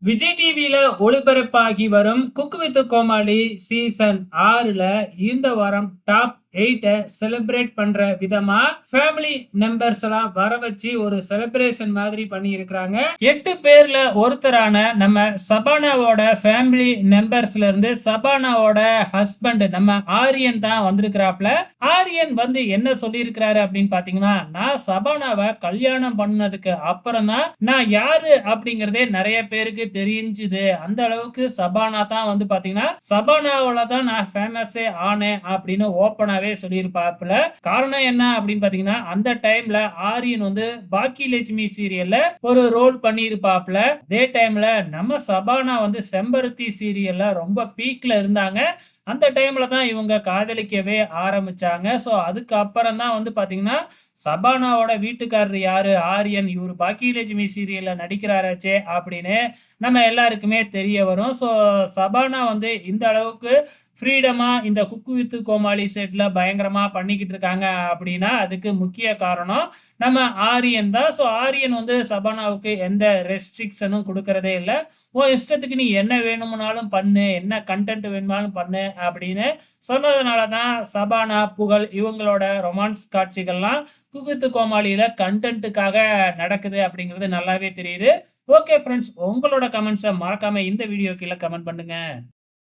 விஜய் டிவில ஒளிபரப்பாகி வரும் cook with Comali season 6ல இந்த வாரம் டாப் 8 செலிப்ரேட் பண்ற விதமா ஃபேமிலி மெம்பர்ஸ் எல்லாம் வர வச்சு ஒரு செலிப்ரேஷன் மாதிரி பண்ணி இருக்கிறாங்க. 8 பேர்ல ஒருத்தரான நம்ம சபானாவோட ஃபேமிலி மெம்பர்ஸ்ல இருந்து சபானாவோட ஹஸ்பண்ட் நம்ம ஆரியன் தான் வந்திருக்கிறாப்ல. ஆரியன் வந்து என்ன சொல்லியிருக்கிறாரு அப்படின்னு பாத்தீங்கன்னா, நான் சபானாவை கல்யாணம் பண்ணதுக்கு அப்புறம் தான் நான் யாரு அப்படிங்கறதே நிறைய பேருக்கு தெரிஞ்சுது. அந்த அளவுக்கு சபானா தான் வந்து பாத்தீங்கன்னா சபானாவால தான் நான் ஃபேமஸே ஆனேன் அப்படின்னு ஓப்பனாவே சொல்லியிருப்பாப்புல. காரணம் என்ன அப்படின்னு பாத்தீங்கன்னா, அந்த டைம்ல ஆரியன் வந்து பாக்கியலட்சுமி சீரியல்ல ஒரு ரோல் பண்ணியிருப்பாப்புல. அதே டைம்ல நம்ம சபானா வந்து செம்பருத்தி சீரியல்ல ரொம்ப பீக்ல இருந்தாங்க. அந்த டைம்ல தான் இவங்க காதலிக்கவே ஆரம்பிச்சாங்க. சோ அதுக்கப்புறம் தான் வந்து பாத்தீங்கன்னா, சபானாவோட வீட்டுக்காரர் யாரு? ஆரியன். இவரு பாக்கியலட்சுமி சீரியல்ல நடிக்கிறாராச்சே அப்படின்னு நம்ம எல்லாருக்குமே தெரிய வரும். சோ சபானா வந்து இந்த அளவுக்கு ஃப்ரீடமா இந்த குக்கு வித் கோமாளி செட்ல பயங்கரமா பண்ணிக்கிட்டு இருக்காங்க அப்படின்னா, அதுக்கு முக்கிய காரணம் நம்ம ஆரியன் தான். சோ ஆரியன் வந்து சபானாவுக்கு எந்த ரெஸ்ட்ரிக்ஷனும் குடுக்கிறதே இல்ல. உன் இஷ்டத்துக்கு நீ என்ன வேணும்னாலும் பண்ணு, என்ன கன்டென்ட் வேணும்னாலும் பண்ணு அப்படின்னு சொன்னதுனால தான் சபானா, புகழ் இவங்களோட ரொமான்ஸ் காட்சிகள்லாம் குக்கு வித் கோமாளியில கன்டென்ட்டுக்காக நடக்குது அப்படிங்கிறது நல்லாவே தெரியுது. ஓகே ஃபிரெண்ட்ஸ், உங்களோட கமெண்ட்ஸ மறக்காம இந்த வீடியோ கீழ கமெண்ட் பண்ணுங்க.